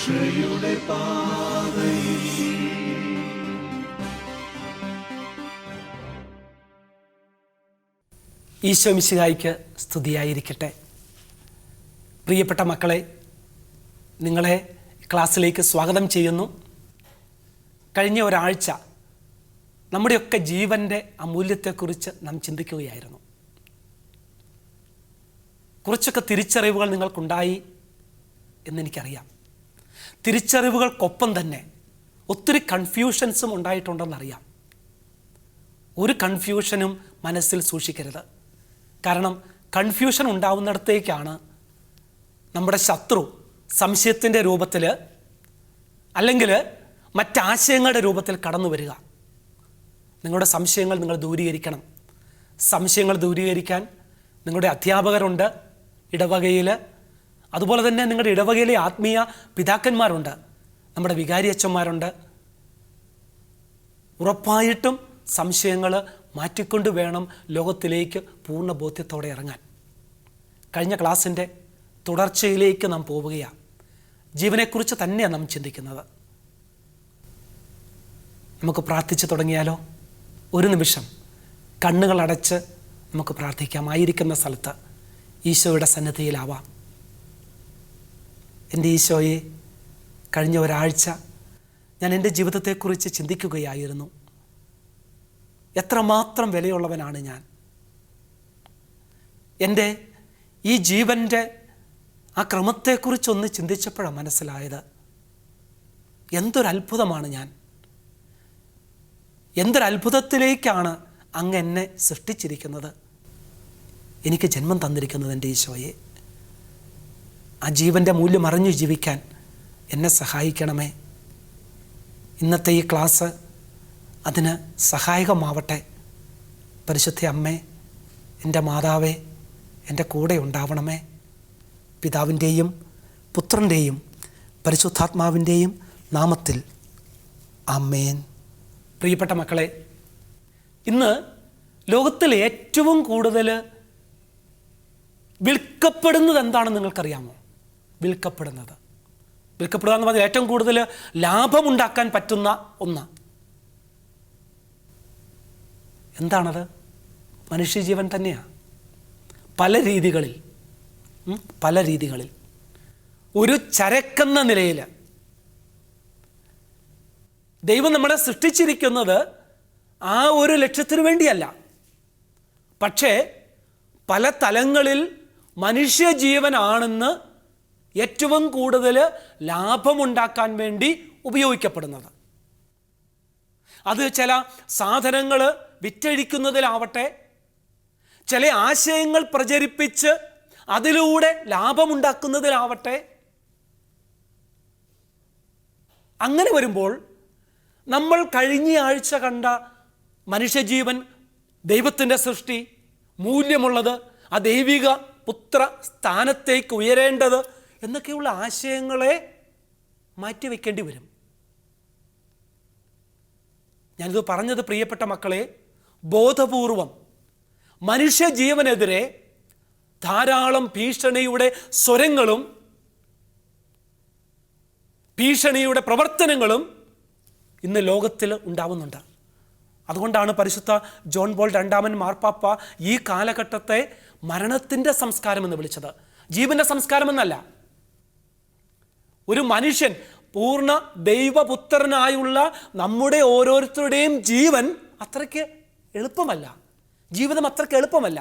രക്ഷയുടെ പാതയിൽ. ഈശോ മിശിഹായ്ക്ക് സ്തുതിയായിരിക്കട്ടെ. പ്രിയപ്പെട്ട മക്കളെ, നിങ്ങളെ ക്ലാസ്സിലേക്ക് സ്വാഗതം ചെയ്യുന്നു. കഴിഞ്ഞ ഒരാഴ്ച നമ്മുടെയൊക്കെ ജീവൻ്റെ അമൂല്യത്തെക്കുറിച്ച് നാം ചിന്തിക്കുകയായിരുന്നു. കുറച്ചൊക്കെ തിരിച്ചറിവുകൾ നിങ്ങൾക്കുണ്ടായി എന്നെനിക്കറിയാം. തിരിച്ചറിവുകൾക്കൊപ്പം തന്നെ ഒത്തിരി കൺഫ്യൂഷൻസും ഉണ്ടായിട്ടുണ്ടെന്നറിയാം. ഒരു കൺഫ്യൂഷനും മനസ്സിൽ സൂക്ഷിക്കരുത്. കാരണം കൺഫ്യൂഷൻ ഉണ്ടാവുന്നിടത്തേക്കാണ് നമ്മുടെ ശത്രു സംശയത്തിൻ്റെ രൂപത്തിൽ അല്ലെങ്കിൽ മറ്റാശയങ്ങളുടെ രൂപത്തിൽ കടന്നു വരിക. നിങ്ങളുടെ സംശയങ്ങൾ നിങ്ങൾ ദൂരീകരിക്കണം. സംശയങ്ങൾ ദൂരീകരിക്കാൻ നിങ്ങളുടെ അധ്യാപകരുണ്ട് ഇടവകയിൽ. അതുപോലെ തന്നെ നിങ്ങളുടെ ഇടവകയിലെ ആത്മീയ പിതാക്കന്മാരുണ്ട്, നമ്മുടെ വികാരിയച്ചന്മാരുണ്ട്. ഉറപ്പായിട്ടും സംശയങ്ങൾ മാറ്റിക്കൊണ്ട് വേണം ലോകത്തിലേക്ക് പൂർണ്ണ ബോധ്യത്തോടെ ഇറങ്ങാൻ. കഴിഞ്ഞ ക്ലാസ്സിൻ്റെ തുടർച്ചയിലേക്ക് നാം പോവുകയാണ്. ജീവനെക്കുറിച്ച് തന്നെയാണ് നാം ചിന്തിക്കുന്നത്. നമുക്ക് പ്രാർത്ഥിച്ചു തുടങ്ങിയാലോ? ഒരു നിമിഷം കണ്ണുകൾ അടച്ച് നമുക്ക് പ്രാർത്ഥിക്കാം. ആയിരിക്കുന്ന സ്ഥലത്ത് ഈശോയുടെ സന്നിധിയിലാവാം. എൻ്റെ ഈശോയെ, കഴിഞ്ഞ ഒരാഴ്ച ഞാൻ എൻ്റെ ജീവിതത്തെക്കുറിച്ച് ചിന്തിക്കുകയായിരുന്നു. എത്രമാത്രം വിലയുള്ളവനാണ് ഞാൻ. എൻ്റെ ഈ ജീവൻ്റെ ആ ക്രമത്തെക്കുറിച്ചൊന്ന് ചിന്തിച്ചപ്പോഴാണ് മനസ്സിലായത്, എന്തൊരത്ഭുതമാണ് ഞാൻ. എന്തൊരത്ഭുതത്തിലേക്കാണ് അങ്ങ് എന്നെ സൃഷ്ടിച്ചിരിക്കുന്നത്, എനിക്ക് ജന്മം തന്നിരിക്കുന്നത്. എൻ്റെ ഈശോയെ, ആ ജീവൻ്റെ മൂല്യം അറിഞ്ഞു ജീവിക്കാൻ എന്നെ സഹായിക്കണമേ. ഇന്നത്തെ ഈ ക്ലാസ് അതിന് സഹായകമാവട്ടെ. പരിശുദ്ധ അമ്മേ, എൻ്റെ മാതാവേ, എൻ്റെ കൂടെ ഉണ്ടാവണമേ. പിതാവിൻ്റെയും പുത്രൻ്റെയും പരിശുദ്ധാത്മാവിൻ്റെയും നാമത്തിൽ ആമേൻ. പ്രിയപ്പെട്ട മക്കളെ, ഇന്ന് ലോകത്തിൽ ഏറ്റവും കൂടുതൽ വിൽക്കപ്പെടുന്നത് എന്താണെന്ന് നിങ്ങൾക്കറിയാമോ? വിൽക്കപ്പെടുക എന്ന് പറഞ്ഞാൽ ഏറ്റവും കൂടുതൽ ലാഭമുണ്ടാക്കാൻ പറ്റുന്ന ഒന്ന്. എന്താണത്? മനുഷ്യജീവൻ തന്നെയാണ്. പല രീതികളിൽ ഒരു ചരക്കെന്ന നിലയിൽ ദൈവം നമ്മളെ സൃഷ്ടിച്ചിരിക്കുന്നത് ആ ഒരു ലക്ഷ്യത്തിനു വേണ്ടിയല്ല. പക്ഷേ പല തലങ്ങളിൽ മനുഷ്യജീവനാണെന്ന് ഏറ്റവും കൂടുതൽ ലാഭമുണ്ടാക്കാൻ വേണ്ടി ഉപയോഗിക്കപ്പെടുന്നത്. അത് ചില സാധനങ്ങൾ വിറ്റഴിക്കുന്നതിലാവട്ടെ, ചില ആശയങ്ങൾ പ്രചരിപ്പിച്ച് അതിലൂടെ ലാഭമുണ്ടാക്കുന്നതിലാവട്ടെ. അങ്ങനെ വരുമ്പോൾ നമ്മൾ കഴിഞ്ഞ ആഴ്ച കണ്ട മനുഷ്യജീവൻ, ദൈവത്തിൻ്റെ സൃഷ്ടി, മൂല്യമുള്ളത്, ആ ദൈവിക പുത്ര സ്ഥാനത്തേക്ക് ഉയരേണ്ടത് എന്നൊക്കെയുള്ള ആശയങ്ങളെ മാറ്റിവെക്കേണ്ടി വരും. ഞാനിത് പറഞ്ഞത്, പ്രിയപ്പെട്ട മക്കളെ, ബോധപൂർവം മനുഷ്യജീവനെതിരെ ധാരാളം ഭീഷണിയുടെ സ്വരങ്ങളും ഭീഷണിയുടെ പ്രവർത്തനങ്ങളും ഇന്ന് ലോകത്തിൽ ഉണ്ടാവുന്നുണ്ട്. അതുകൊണ്ടാണ് പരിശുദ്ധ ജോൺ പോൾ രണ്ടാമൻ മാർപ്പാപ്പ ഈ കാലഘട്ടത്തെ മരണത്തിൻ്റെ സംസ്കാരം എന്ന് വിളിച്ചത്. ജീവൻ്റെ സംസ്കാരമെന്നല്ല. ഒരു മനുഷ്യൻ, പൂർണ്ണ ദൈവപുത്രനായുള്ള നമ്മുടെ ഓരോരുത്തരുടെയും ജീവൻ അത്രയ്ക്ക് എളുപ്പമല്ല. ജീവിതം അത്രയ്ക്ക് എളുപ്പമല്ല.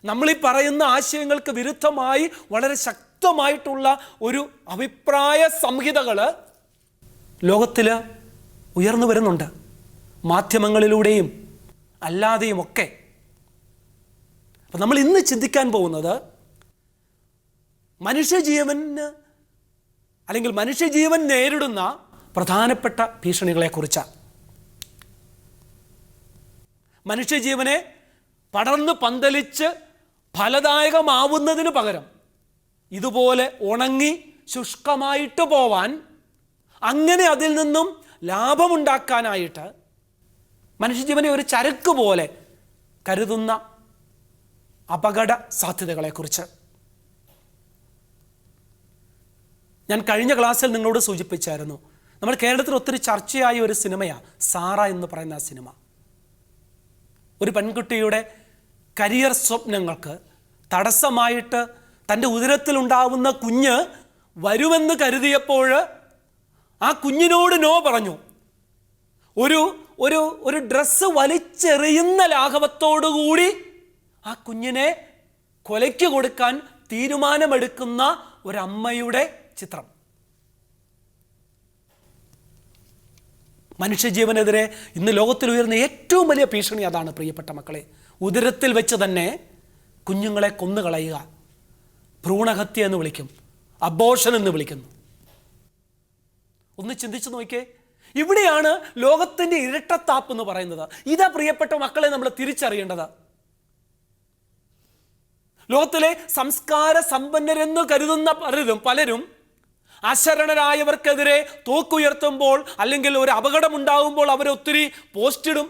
നമ്മളീ പറയുന്ന ആശയങ്ങൾക്ക് വിരുദ്ധമായി വളരെ ശക്തമായിട്ടുള്ള ഒരു അഭിപ്രായ സംഹിതകൾ ലോകത്തിൽ ഉയർന്നു വരുന്നുണ്ട്, മാധ്യമങ്ങളിലൂടെയും അല്ലാതെയും ഒക്കെ. അപ്പം നമ്മൾ ഇന്ന് ചിന്തിക്കാൻ പോകുന്നത് മനുഷ്യജീവന് അല്ലെങ്കിൽ മനുഷ്യജീവൻ നേരിടുന്ന പ്രധാനപ്പെട്ട ഭീഷണികളെക്കുറിച്ചാണ്. മനുഷ്യജീവനെ പടർന്ന് പന്തലിച്ച് ഫലദായകമാവുന്നതിന് പകരം ഇതുപോലെ ഉണങ്ങി ശുഷ്കമായിട്ട് പോവാൻ, അങ്ങനെ അതിൽ നിന്നും ലാഭമുണ്ടാക്കാനായിട്ട് മനുഷ്യജീവനെ ഒരു ചരക്ക് പോലെ കരുതുന്ന അപകട സാധ്യതകളെക്കുറിച്ച്. ഞാൻ കഴിഞ്ഞ ക്ലാസ്സിൽ നിങ്ങളോട് സൂചിപ്പിച്ചായിരുന്നു, നമ്മൾ കേരളത്തിൽ ഒത്തിരി ചർച്ചയായ ഒരു സിനിമയാണ് സാറ എന്ന് പറയുന്ന ആ സിനിമ. ഒരു പെൺകുട്ടിയുടെ കരിയർ സ്വപ്നങ്ങൾക്ക് തടസ്സമായിട്ട് തൻ്റെ ഉദരത്തിലുണ്ടാവുന്ന കുഞ്ഞ് വരുമെന്ന് കരുതിയപ്പോൾ ആ കുഞ്ഞിനോട് നോ പറഞ്ഞു. ഒരു ഒരു ഒരു ഡ്രസ്സ് വലിച്ചെറിയുന്ന ലാഘവത്തോടുകൂടി ആ കുഞ്ഞിനെ കൊലയ്ക്ക് കൊടുക്കാൻ തീരുമാനമെടുക്കുന്ന ഒരമ്മയുടെ ചിത്രം. മനുഷ്യജീവനെതിരെ ഇന്ന് ലോകത്തിൽ ഉയർന്ന ഏറ്റവും വലിയ ഭീഷണി അതാണ് പ്രിയപ്പെട്ട മക്കളെ. ഉദരത്തിൽ വെച്ച് തന്നെ കുഞ്ഞുങ്ങളെ കൊന്നുകളയുക. ഭ്രൂണഹത്യ എന്ന് വിളിക്കും, അബോർഷൻ എന്ന് വിളിക്കുന്നു. ഒന്ന് ചിന്തിച്ചു നോക്കിയേ, ഇവിടെയാണ് ലോകത്തിൻ്റെ ഇരട്ടത്താപ്പ് എന്ന് പറയുന്നത്. ഇതാ പ്രിയപ്പെട്ട മക്കളെ നമ്മൾ തിരിച്ചറിയേണ്ടത്. ലോകത്തിലെ സംസ്കാര സമ്പന്നരെന്ന് കരുതുന്ന പലരും അശരണരായവർക്കെതിരെ തോക്കുയർത്തുമ്പോൾ അല്ലെങ്കിൽ ഒരു അപകടമുണ്ടാകുമ്പോൾ അവരെ ഒത്തിരി പോസ്റ്റിടും.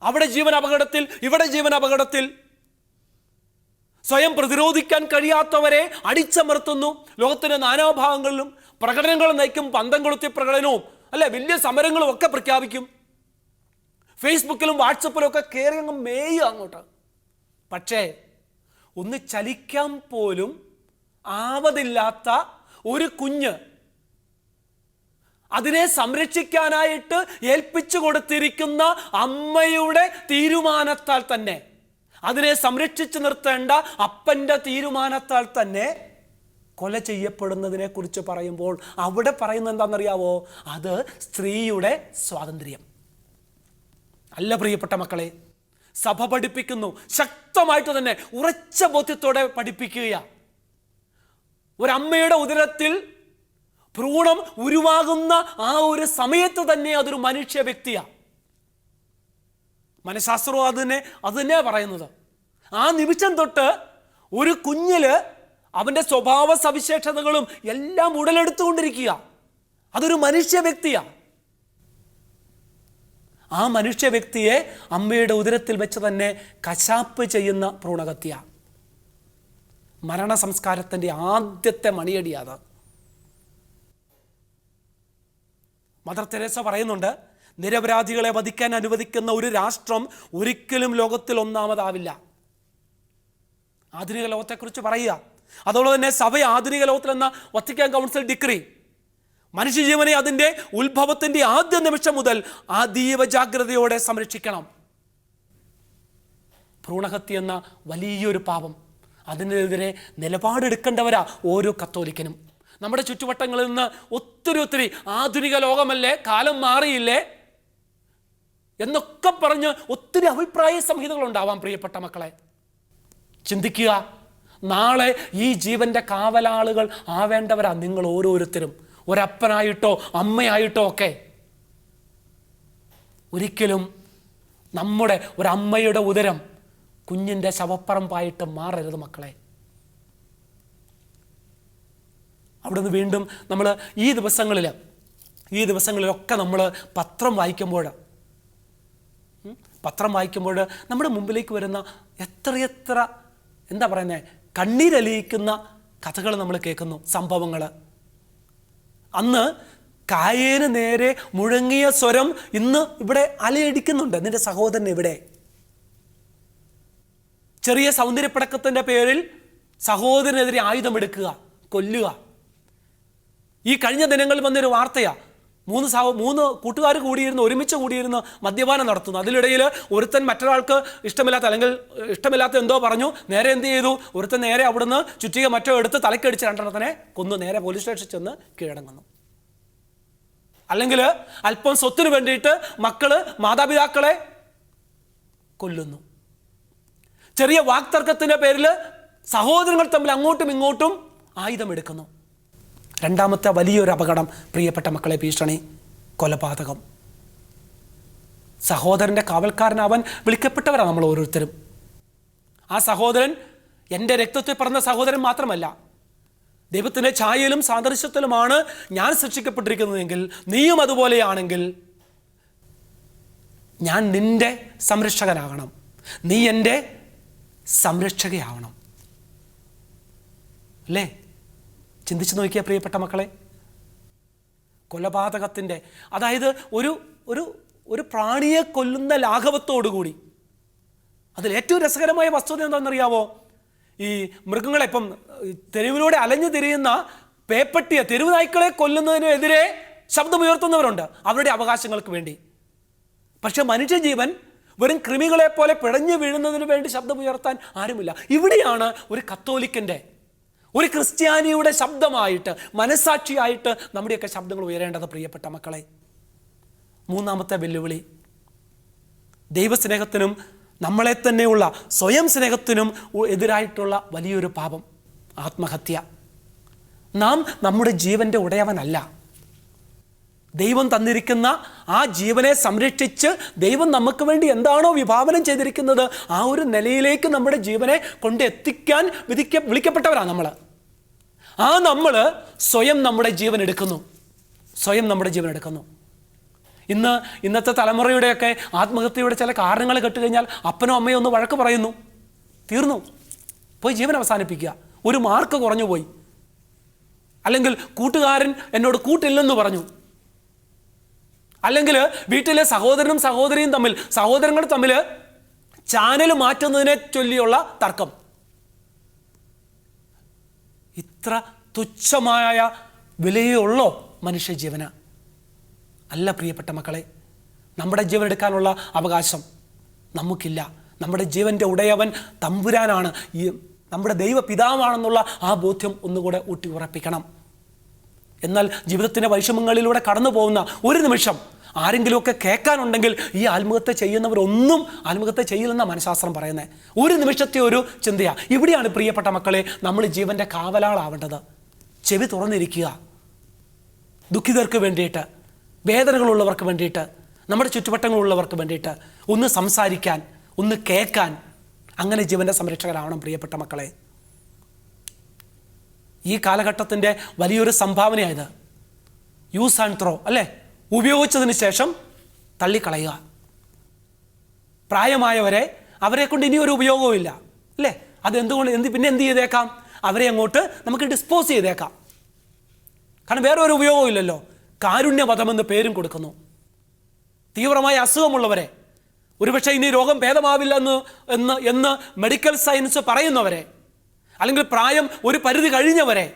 അവിടെ ജീവൻ അപകടത്തിൽ, ഇവിടെ ജീവൻ അപകടത്തിൽ. സ്വയം പ്രതിരോധിക്കാൻ കഴിയാത്തവരെ അടിച്ചമർത്തുന്നു. ലോകത്തിൻ്റെ നാനാഭാഗങ്ങളിലും പ്രകടനങ്ങൾ നയിക്കും, പന്തം കൊളുത്തി പ്രകടനവും അല്ലെ വലിയ സമരങ്ങളും ഒക്കെ പ്രഖ്യാപിക്കും. ഫേസ്ബുക്കിലും വാട്സപ്പിലും ഒക്കെ കയറി അങ്ങ് മേയും അങ്ങോട്ട്. പക്ഷേ ഒന്ന് ചലിക്കാൻ പോലും ആവതില്ലാത്ത ഒരു കുഞ്ഞ് അതിനെ സംരക്ഷിക്കാനായിട്ട് ഏൽപ്പിച്ചു കൊടുത്തിരിക്കുന്ന അമ്മയുടെ തീരുമാനത്താൽ തന്നെ, അതിനെ സംരക്ഷിച്ചു നിർത്തേണ്ട അപ്പൻ്റെ തീരുമാനത്താൽ തന്നെ കൊല ചെയ്യപ്പെടുന്നതിനെ കുറിച്ച് പറയുമ്പോൾ അവിടെ പറയുന്നത് എന്താണെന്നറിയാവോ? അത് സ്ത്രീയുടെ സ്വാതന്ത്ര്യം അല്ല പ്രിയപ്പെട്ട മക്കളെ. സഭ പഠിപ്പിക്കുന്നു, ശക്തമായിട്ട് തന്നെ ഉറച്ച ബോധ്യത്തോടെ പഠിപ്പിക്കുക. ഒരമ്മയുടെ ഉദരത്തിൽ ഭ്രൂണം ഉരുവാകുന്ന ആ ഒരു സമയത്ത് തന്നെ അതൊരു മനുഷ്യ വ്യക്തിയാണ്. മനഃശാസ്ത്രവും അത് തന്നെയാണ് പറയുന്നത്. ആ നിമിഷം തൊട്ട് ഒരു കുഞ്ഞില് അവൻ്റെ സ്വഭാവ സവിശേഷതകളും എല്ലാം ഉടലെടുത്തുകൊണ്ടിരിക്കുക. അതൊരു മനുഷ്യ വ്യക്തിയാണ്. ആ മനുഷ്യ വ്യക്തിയെ അമ്മയുടെ ഉദരത്തിൽ വെച്ച് തന്നെ കശാപ്പ് ചെയ്യുന്ന ഭ്രൂണഹത്യ മരണ സംസ്കാരത്തിൻ്റെ ആദ്യത്തെ മണിയടിയാണ്. മദർ തെരേസ പറയുന്നുണ്ട്, നിരപരാധികളെ വധിക്കാൻ അനുവദിക്കുന്ന ഒരു രാഷ്ട്രം ഒരിക്കലും ലോകത്തിൽ ഒന്നാമതാവില്ല. ആധുനിക ലോകത്തെക്കുറിച്ച് പറയുക. അതുപോലെ തന്നെ സഭ ആധുനിക ലോകത്തിൽ എന്ന വത്തിക്കാൻ കൗൺസിൽ ഡിക്രി മനുഷ്യജീവനെ അതിൻ്റെ ഉത്ഭവത്തിൻ്റെ ആദ്യ നിമിഷം മുതൽ അതീവ ജാഗ്രതയോടെ സംരക്ഷിക്കണം. ഭ്രൂണഹത്യ എന്ന വലിയൊരു പാപം, അതിനെതിരെ നിലപാടെടുക്കേണ്ടവരാ ഓരോ കത്തോലിക്കനും. നമ്മുടെ ചുറ്റുവട്ടങ്ങളിൽ നിന്ന് ഒത്തിരി ആധുനിക ലോകമല്ലേ, കാലം മാറിയില്ലേ എന്നൊക്കെ പറഞ്ഞ് ഒത്തിരി അഭിപ്രായ സംഹിതകളുണ്ടാവാം പ്രിയപ്പെട്ട മക്കളെ. ചിന്തിക്കുക, നാളെ ഈ ജീവന്റെ കാവലാളുകൾ ആവേണ്ടവരാ നിങ്ങൾ ഓരോരുത്തരും. ഒരപ്പനായിട്ടോ അമ്മയായിട്ടോ ഒക്കെ. ഒരിക്കലും നമ്മുടെ ഒരമ്മയുടെ ഉദരം കുഞ്ഞിൻ്റെ ശവപ്പറമ്പായിട്ട് മാറരുത് മക്കളെ. അവിടുന്ന് വീണ്ടും നമ്മൾ ഈ ദിവസങ്ങളിലൊക്കെ നമ്മൾ പത്രം വായിക്കുമ്പോൾ നമ്മുടെ മുമ്പിലേക്ക് വരുന്ന എത്രയെത്ര എന്താ പറയുന്നത്, കണ്ണീരലിയിക്കുന്ന കഥകൾ നമ്മൾ കേൾക്കുന്നു, സംഭവങ്ങൾ. അന്ന് കായേന് നേരെ മുഴങ്ങിയ സ്വരം ഇന്ന് ഇവിടെ അലയടിക്കുന്നുണ്ട്. നിന്റെ സഹോദരൻ ഇവിടെ ചെറിയ സൗന്ദര്യപ്പടക്കത്തിൻ്റെ പേരിൽ സഹോദരനെതിരെ ആയുധമെടുക്കുക, കൊല്ലുക. ഈ കഴിഞ്ഞ ദിനങ്ങളിൽ വന്നൊരു വാർത്തയാ, മൂന്ന് കൂട്ടുകാർ ഒരുമിച്ച് കൂടിയിരുന്ന് മദ്യപാനം നടത്തുന്നു. അതിലിടയിൽ ഒരുത്തൻ മറ്റൊരാൾക്ക് ഇഷ്ടമില്ലാത്ത എന്തോ പറഞ്ഞു. നേരെ എന്ത് ചെയ്തു? ഒരുത്തൻ നേരെ അവിടുന്ന് ചുറ്റിക മറ്റോ എടുത്ത് തലക്കടിച്ച് രണ്ടെണ്ണത്തിനെ കൊന്നു നേരെ പോലീസ് സ്റ്റേഷനിൽ ചെന്ന് കീഴടങ്ങുന്നു. അല്ലെങ്കിൽ അല്പം സ്വത്തിന് വേണ്ടിയിട്ട് മക്കള് മാതാപിതാക്കളെ കൊല്ലുന്നു. ചെറിയ വാക്തർക്കത്തിൻ്റെ പേരിൽ സഹോദരങ്ങൾ തമ്മിൽ അങ്ങോട്ടും ഇങ്ങോട്ടും ആയുധമെടുക്കുന്നു. രണ്ടാമത്തെ വലിയൊരു അപകടം പ്രിയപ്പെട്ട മക്കളെ, ഭീഷണി, കൊലപാതകം. സഹോദരൻ്റെ കാവൽക്കാരനവൻ വിളിക്കപ്പെട്ടവരാണ് നമ്മൾ ഓരോരുത്തരും. ആ സഹോദരൻ എൻ്റെ രക്തത്തിൽ പറഞ്ഞ സഹോദരൻ മാത്രമല്ല, ദൈവത്തിൻ്റെ ഛായയിലും സാദൃശ്യത്തിലുമാണ് ഞാൻ സൃഷ്ടിക്കപ്പെട്ടിരിക്കുന്നതെങ്കിൽ നീയും അതുപോലെയാണെങ്കിൽ ഞാൻ നിൻ്റെ സംരക്ഷകനാകണം, നീ എൻ്റെ സംരക്ഷകയാവണം. അല്ലേ? ചിന്തിച്ചു നോക്കിയ പ്രിയപ്പെട്ട മക്കളെ, കൊലപാതകത്തിൻ്റെ, അതായത് ഒരു ഒരു ഒരു പ്രാണിയെ കൊല്ലുന്ന ലാഘവത്തോടുകൂടി. അതിൽ ഏറ്റവും രസകരമായ വസ്തുത എന്താണെന്നറിയാവോ? ഈ മൃഗങ്ങളെ, ഇപ്പം തെരുവിലൂടെ അലഞ്ഞു തിരിയുന്ന പേപ്പട്ടിയെ, തെരുവ് നായ്ക്കളെ കൊല്ലുന്നതിനെതിരെ ശബ്ദമുയർത്തുന്നവരുണ്ട് അവരുടെ അവകാശങ്ങൾക്ക് വേണ്ടി. പക്ഷെ മനുഷ്യജീവൻ വെറും കൃമികളെ പോലെ പിടഞ്ഞു വീഴുന്നതിന് വേണ്ടി ശബ്ദമുയർത്താൻ ആരുമില്ല. ഇവിടെയാണ് ഒരു കത്തോലിക്കൻ്റെ, ഒരു ക്രിസ്ത്യാനിയുടെ ശബ്ദമായിട്ട്, മനസാക്ഷിയായിട്ട് നമ്മുടെയൊക്കെ ശബ്ദങ്ങൾ ഉയരേണ്ടത് പ്രിയപ്പെട്ട മക്കളെ. മൂന്നാമത്തെ വെല്ലുവിളി, ദൈവസ്നേഹത്തിനും നമ്മളെ തന്നെയുള്ള സ്വയം സ്നേഹത്തിനും എതിരായിട്ടുള്ള വലിയൊരു പാപം, ആത്മഹത്യ. നാം നമ്മുടെ ജീവൻ്റെ ഉടയവനല്ല. ദൈവം തന്നിരിക്കുന്ന ആ ജീവനെ സംരക്ഷിച്ച് ദൈവം നമുക്ക് വേണ്ടി എന്താണോ വിഭാവനം ചെയ്തിരിക്കുന്നത് ആ ഒരു നിലയിലേക്ക് നമ്മുടെ ജീവനെ കൊണ്ടെത്തിക്കാൻ വിളിക്കപ്പെട്ടവരാണ് നമ്മൾ. നമ്മൾ സ്വയം നമ്മുടെ ജീവൻ എടുക്കുന്നു. ഇന്നത്തെ തലമുറയുടെയൊക്കെ ആത്മഹത്യയുടെ ചില കാരണങ്ങൾ കേട്ടുകഴിഞ്ഞാൽ അപ്പനോ അമ്മയോ ഒന്ന് വഴക്ക് പറയുന്നു, തീർന്നു, പോയി ജീവൻ അവസാനിപ്പിക്കുക. ഒരു മാർക്ക് കുറഞ്ഞു പോയി, അല്ലെങ്കിൽ കൂട്ടുകാരൻ എന്നോട് കൂട്ടില്ലെന്ന് പറഞ്ഞു, അല്ലെങ്കിൽ വീട്ടിലെ സഹോദരനും സഹോദരിയും സഹോദരങ്ങൾ തമ്മിൽ ചാനൽ മാറ്റുന്നതിനെ ചൊല്ലിയുള്ള തർക്കം. ഇത്ര തുച്ഛമായ വിലയുള്ളോ മനുഷ്യജീവന്? അല്ല പ്രിയപ്പെട്ട മക്കളെ, നമ്മുടെ ജീവൻ എടുക്കാനുള്ള അവകാശം നമുക്കില്ല. നമ്മുടെ ജീവൻ്റെ ഉടയവൻ തമ്പുരാനാണ്, നമ്മുടെ ദൈവപിതാവാണെന്നുള്ള ആ ബോധ്യം ഒന്നുകൂടെ ഊട്ടി ഉറപ്പിക്കണം. എന്നാൽ ജീവിതത്തിൻ്റെ വൈഷമ്യങ്ങളിലൂടെ കടന്നു പോകുന്ന ഒരു നിമിഷം ആരെങ്കിലുമൊക്കെ കേൾക്കാനുണ്ടെങ്കിൽ ഈ ആത്മഹത്യ ചെയ്യുന്നവരൊന്നും ആത്മഹത്യ ചെയ്യില്ലെന്ന മനഃശാസ്ത്രം പറയുന്നത്. ഒരു നിമിഷത്തെ ഒരു ചിന്തയാണ്. ഇവിടെയാണ് പ്രിയപ്പെട്ട മക്കളെ നമ്മൾ ജീവൻ്റെ കാവലാളാവേണ്ടത്. ചെവി തുറന്നിരിക്കുക, ദുഃഖിതർക്ക് വേണ്ടിയിട്ട്, വേദനകളുള്ളവർക്ക് വേണ്ടിയിട്ട്, നമ്മുടെ ചുറ്റുവട്ടങ്ങളുള്ളവർക്ക് വേണ്ടിയിട്ട് ഒന്ന് സംസാരിക്കാൻ, ഒന്ന് കേൾക്കാൻ, അങ്ങനെ ജീവൻ്റെ സംരക്ഷകരാവണം പ്രിയപ്പെട്ട മക്കളെ. ഈ കാലഘട്ടത്തിൻ്റെ വലിയൊരു സംഭാവനയായത് യൂസ് ആൻഡ് ത്രോ, അല്ലേ? ഉപയോഗിച്ചതിന് ശേഷം തള്ളിക്കളയുക. പ്രായമായവരെ, അവരെ കൊണ്ട് ഇനിയൊരു ഉപയോഗവും ഇല്ല, അല്ലേ? അതെന്തുകൊണ്ട് പിന്നെ എന്ത് ചെയ്തേക്കാം? അവരെ അങ്ങോട്ട് നമുക്ക് ഡിസ്പോസ് ചെയ്തേക്കാം. കാരണം വേറെ ഒരു ഉപയോഗവും ഇല്ലല്ലോ. കാരുണ്യവധമെന്ന് പേരും കൊടുക്കുന്നു. തീവ്രമായ അസുഖമുള്ളവരെ, ഒരുപക്ഷെ ഇനി രോഗം ഭേദമാവില്ല എന്ന് മെഡിക്കൽ സയൻസ് പറയുന്നവരെ, അല്ലെങ്കിൽ പ്രായം ഒരു പരിധി കഴിഞ്ഞവരെ,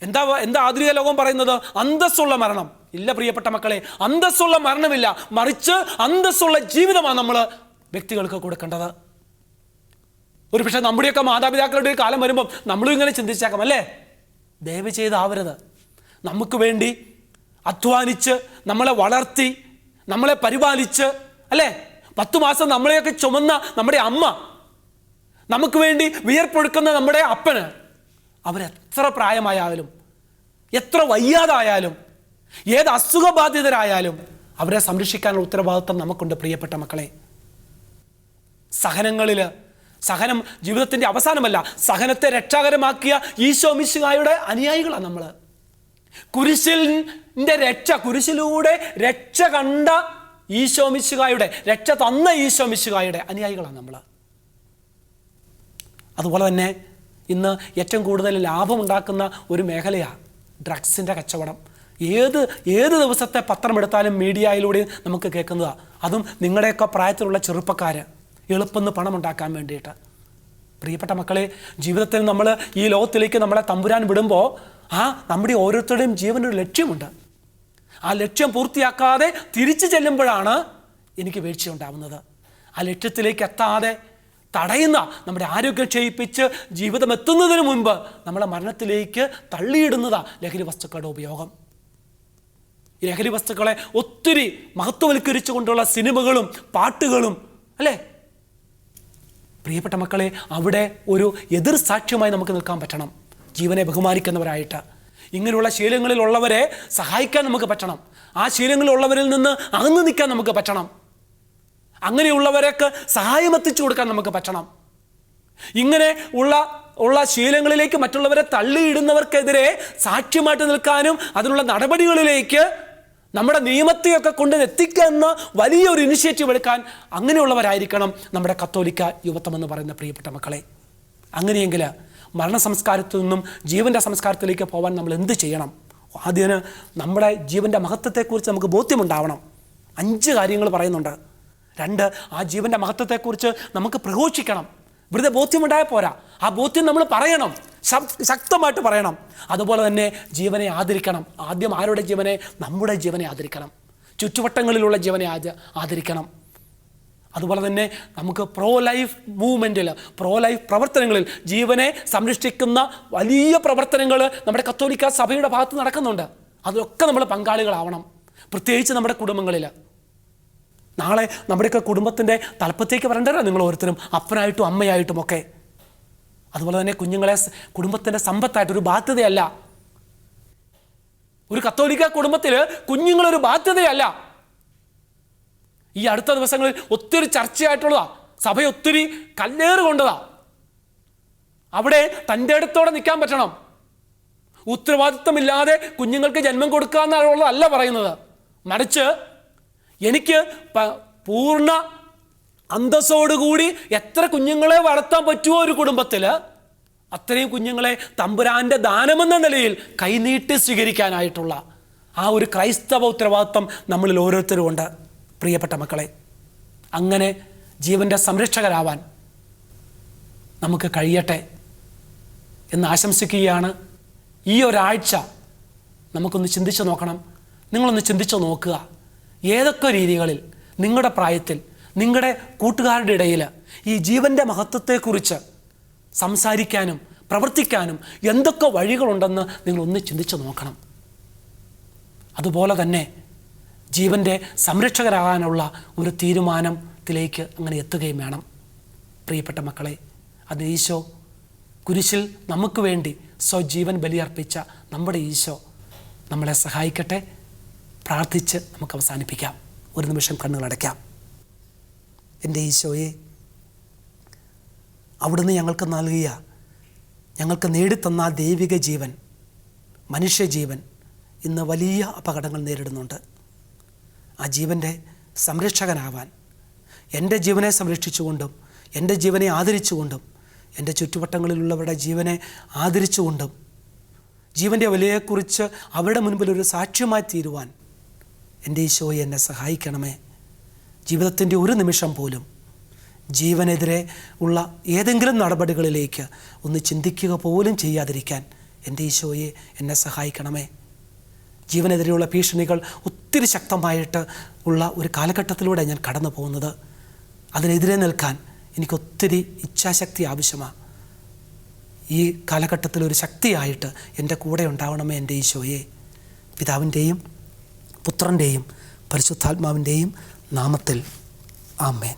എന്താ ആധുനിക ലോകം പറയുന്നത്? അന്തസ്സുള്ള മരണം. ഇല്ല പ്രിയപ്പെട്ട മക്കളെ, അന്തസ്സുള്ള മരണമില്ല, മറിച്ച് അന്തസ്സുള്ള ജീവിതമാണ് നമ്മൾ വ്യക്തികൾക്ക് കൊടുക്കേണ്ടത്. ഒരുപക്ഷെ നമ്മുടെയൊക്കെ മാതാപിതാക്കളുടെ ഒരു കാലം വരുമ്പം നമ്മളും ഇങ്ങനെ ചിന്തിച്ചേക്കാം, അല്ലേ? ദയവ് ചെയ്താവരുത്. നമുക്ക് വേണ്ടി അധ്വാനിച്ച് നമ്മളെ വളർത്തി, നമ്മളെ പരിപാലിച്ച്, അല്ലേ, 10 മാസം നമ്മളെയൊക്കെ ചുമന്ന നമ്മുടെ അമ്മ, നമുക്ക് വേണ്ടി വിയർപ്പൊഴുക്കുന്ന നമ്മുടെ അപ്പന്, അവരെത്ര പ്രായമായാലും, എത്ര വയ്യാതായാലും, ഏത് അസുഖബാധിതരായാലും അവരെ സംരക്ഷിക്കാനുള്ള ഉത്തരവാദിത്വം നമുക്കുണ്ട് പ്രിയപ്പെട്ട മക്കളെ. സഹനം ജീവിതത്തിൻ്റെ അവസാനമല്ല, സഹനത്തെ രക്ഷാകരമാക്കിയ ഈശോ മിശിഹായുടെ അനുയായികളാണ് നമ്മൾ. കുരിശിലൂടെ രക്ഷ കണ്ട ഈശോ മിശിഹായുടെ, രക്ഷ തന്ന ഈശോ മിശിഹായുടെ അനുയായികളാണ് നമ്മൾ. അതുപോലെ തന്നെ ഇന്ന് ഏറ്റവും കൂടുതൽ ലാഭമുണ്ടാക്കുന്ന ഒരു മേഖലയാണ് ഡ്രഗ്സിൻ്റെ കച്ചവടം. ഏത് ദിവസത്തെ പത്രം എടുത്താലും മീഡിയയിലൂടെ നമുക്ക് കേൾക്കുന്നതാണ്. അതും നിങ്ങളുടെയൊക്കെ പ്രായത്തിലുള്ള ചെറുപ്പക്കാർ എളുപ്പം പണമുണ്ടാക്കാൻ വേണ്ടിയിട്ട്. പ്രിയപ്പെട്ട മക്കളെ, ജീവിതത്തിൽ നമ്മൾ ഈ ലോകത്തിലേക്ക് നമ്മളെ തമ്പുരാൻ വിടുമ്പോൾ നമ്മുടെ ഓരോരുത്തരുടെയും ജീവനൊരു ലക്ഷ്യമുണ്ട്. ആ ലക്ഷ്യം പൂർത്തിയാക്കാതെ തിരിച്ചു ചെല്ലുമ്പോഴാണ് എനിക്ക് വീഴ്ച ഉണ്ടാവുന്നത്. ആ ലക്ഷ്യത്തിലേക്ക് എത്താതെ തടയുന്ന, നമ്മുടെ ആരോഗ്യം ക്ഷയിപ്പിച്ച് ജീവിതം എത്തുന്നതിന് മുൻപ് നമ്മളെ മരണത്തിലേക്ക് തള്ളിയിടുന്നതാണ് ലഹരി വസ്തുക്കളുടെ ഉപയോഗം. ഈ ലഹരി വസ്തുക്കളെ ഒത്തിരി മഹത്വവൽക്കരിച്ചു കൊണ്ടുള്ള സിനിമകളും പാട്ടുകളും, അല്ലേ? പ്രിയപ്പെട്ട മക്കളെ, അവിടെ ഒരു എതിർ സാക്ഷ്യമായി നമുക്ക് നിൽക്കാൻ പറ്റണം. ജീവനെ ബഹുമാനിക്കുന്നവരായിട്ട് ഇങ്ങനെയുള്ള ശീലങ്ങളിലുള്ളവരെ സഹായിക്കാൻ നമുക്ക് പറ്റണം. ആ ശീലങ്ങളിലുള്ളവരിൽ നിന്ന് അകന്നു നിൽക്കാൻ നമുക്ക് പറ്റണം. അങ്ങനെയുള്ളവരൊക്കെ സഹായം എത്തിച്ചു കൊടുക്കാൻ നമുക്ക് പറ്റണം. ഇങ്ങനെ ഉള്ള ശീലങ്ങളിലേക്ക് മറ്റുള്ളവരെ തള്ളിയിടുന്നവർക്കെതിരെ സാക്ഷ്യമായിട്ട് നിൽക്കാനും അതിനുള്ള നടപടികളിലേക്ക് നമ്മുടെ നിയമത്തെയൊക്കെ കൊണ്ട് എത്തിക്കുന്ന വലിയൊരു ഇനിഷ്യേറ്റീവ് എടുക്കാൻ അങ്ങനെയുള്ളവരായിരിക്കണം നമ്മുടെ കത്തോലിക്ക യുവത്വം എന്ന് പറയുന്ന പ്രിയപ്പെട്ട മക്കളെ. അങ്ങനെയെങ്കിൽ മരണസംസ്കാരത്തിൽ നിന്നും ജീവൻ്റെ സംസ്കാരത്തിലേക്ക് പോകാൻ നമ്മൾ എന്ത് ചെയ്യണം? ആദ്യം നമ്മുടെ ജീവൻ്റെ മഹത്വത്തെക്കുറിച്ച് നമുക്ക് ബോധ്യമുണ്ടാവണം. 5 കാര്യങ്ങൾ പറയുന്നുണ്ട്. 2, ആ ജീവൻ്റെ മഹത്വത്തെക്കുറിച്ച് നമുക്ക് പ്രഘോഷിക്കണം. വെറുതെ ബോധ്യമുണ്ടായ പോരാ, ആ ബോധ്യം നമ്മൾ പറയണം, ശക്തമായിട്ട് പറയണം. അതുപോലെ തന്നെ ജീവനെ ആദരിക്കണം. ആദ്യം ആരുടെ ജീവനെ? നമ്മുടെ ജീവനെ ആദരിക്കണം. ചുറ്റുവട്ടങ്ങളിലുള്ള ജീവനെ ആദരിക്കണം. അതുപോലെ തന്നെ നമുക്ക് പ്രോ ലൈഫ് മൂവ്മെൻറ്റിൽ, പ്രോ ലൈഫ് പ്രവർത്തനങ്ങളിൽ, ജീവനെ സംരക്ഷിക്കുന്ന വലിയ പ്രവർത്തനങ്ങൾ നമ്മുടെ കത്തോലിക്ക സഭയുടെ ഭാഗത്ത് നടക്കുന്നുണ്ട്. അതിലൊക്കെ നമ്മൾ പങ്കാളികളാവണം. പ്രത്യേകിച്ച് നമ്മുടെ കുടുംബങ്ങളിൽ. നാളെ നമ്മുടെയൊക്കെ കുടുംബത്തിൻ്റെ തലപ്പത്തേക്ക് വരണ്ടല്ലോ നിങ്ങൾ ഓരോരുത്തരും, അപ്പനായിട്ടും അമ്മയായിട്ടും ഒക്കെ. അതുപോലെ തന്നെ കുഞ്ഞുങ്ങളെ കുടുംബത്തിൻ്റെ സമ്പത്തായിട്ടൊരു ബാധ്യതയല്ല. ഒരു കത്തോലിക്ക കുടുംബത്തിൽ കുഞ്ഞുങ്ങളൊരു ബാധ്യതയല്ല. ഈ അടുത്ത ദിവസങ്ങളിൽ ഒത്തിരി ചർച്ചയായിട്ടുള്ളതാ. സഭ ഒത്തിരി കല്ലേറ് കൊണ്ടതാ. അവിടെ തൻ്റെ അടുത്തോടെ നിൽക്കാൻ പറ്റണം. ഉത്തരവാദിത്വമില്ലാതെ കുഞ്ഞുങ്ങൾക്ക് ജന്മം കൊടുക്കുക എന്നുള്ളതല്ല പറയുന്നത്. മറിച്ച് എനിക്ക് പൂർണ്ണ അന്തസ്സോടുകൂടി എത്ര കുഞ്ഞുങ്ങളെ വളർത്താൻ പറ്റുമോ ഒരു കുടുംബത്തിൽ, അത്രയും കുഞ്ഞുങ്ങളെ തമ്പുരാൻ്റെ ദാനമെന്ന നിലയിൽ കൈനീട്ടി സ്വീകരിക്കാനായിട്ടുള്ള ആ ഒരു ക്രൈസ്തവ ഉത്തരവാദിത്വം നമ്മളിൽ ഓരോരുത്തരും ഉണ്ട്. പ്രിയപ്പെട്ട മക്കളെ, അങ്ങനെ ജീവൻ്റെ സംരക്ഷകരാവാൻ നമുക്ക് കഴിയട്ടെ എന്ന് ആശംസിക്കുകയാണ്. ഈ ഒരാഴ്ച നമുക്കൊന്ന് ചിന്തിച്ച് നോക്കണം. നിങ്ങളൊന്ന് ചിന്തിച്ച് നോക്കുക, ഏതൊക്കെ രീതികളിൽ നിങ്ങളുടെ പ്രായത്തിൽ, നിങ്ങളുടെ കൂട്ടുകാരുടെ ഇടയിൽ ഈ ജീവൻ്റെ മഹത്വത്തെക്കുറിച്ച് സംസാരിക്കാനും പ്രവർത്തിക്കാനും എന്തൊക്കെ വഴികളുണ്ടെന്ന് നിങ്ങളൊന്ന് ചിന്തിച്ച് നോക്കണം. അതുപോലെ തന്നെ ജീവൻ്റെ സംരക്ഷകരാകാനുള്ള ഒരു തീരുമാനത്തിലേക്ക് അങ്ങനെ എത്തുകയും വേണം. പ്രിയപ്പെട്ട മക്കളെ, അത് ഈശോ കുരിശിൽ നമുക്ക് വേണ്ടി സ്വജീവൻ ബലിയർപ്പിച്ച നമ്മുടെ ഈശോ നമ്മളെ സഹായിക്കട്ടെ. പ്രാർത്ഥിച്ച് നമുക്ക് അവസാനിപ്പിക്കാം. ഒരു നിമിഷം കണ്ണുകളടയ്ക്കാം. എൻ്റെ ഈശോയെ, അവിടുന്ന് ഞങ്ങൾക്ക് നൽകിയ, ഞങ്ങൾക്ക് നേടിത്തന്ന ദൈവിക ജീവൻ, മനുഷ്യജീവൻ ഇന്ന് വലിയ അപകടങ്ങൾ നേരിടുന്നുണ്ട്. ആ ജീവൻ്റെ സംരക്ഷകനാവാൻ, എൻ്റെ ജീവനെ സംരക്ഷിച്ചുകൊണ്ടും എൻ്റെ ജീവനെ ആദരിച്ചുകൊണ്ടും എൻ്റെ ചുറ്റുവട്ടങ്ങളിലുള്ളവരുടെ ജീവനെ ആദരിച്ചുകൊണ്ടും ജീവൻ്റെ വിലയെക്കുറിച്ച് അവരുടെ മുൻപിൽ ഒരു സാക്ഷ്യമായി തീരുവാൻ എൻ്റെ ഈശോയെ എന്നെ സഹായിക്കണമേ. ജീവിതത്തിൻ്റെ ഒരു നിമിഷം പോലും ജീവനെതിരെ ഉള്ള ഏതെങ്കിലും നടപടികളിലേക്ക് ഒന്ന് ചിന്തിക്കുക പോലും ചെയ്യാതിരിക്കാൻ എൻ്റെ ഈശോയെ എന്നെ സഹായിക്കണമേ. ജീവനെതിരെയുള്ള ഭീഷണികൾ ഒത്തിരി ശക്തമായിട്ട് ഉള്ള ഒരു കാലഘട്ടത്തിലൂടെ ഞാൻ കടന്നു പോകുന്നത്. അതിനെതിരെ നിൽക്കാൻ എനിക്കൊത്തിരി ഇച്ഛാശക്തി ആവശ്യമാണ്. ഈ കാലഘട്ടത്തിൽ ഒരു ശക്തിയായിട്ട് എൻ്റെ കൂടെ ഉണ്ടാവണമേ എൻ്റെ ഈശോയെ. പിതാവിൻ്റെയും പുത്രൻ്റെയും പരിശുദ്ധാത്മാവിൻ്റെയും നാമത്തിൽ ആമേൻ.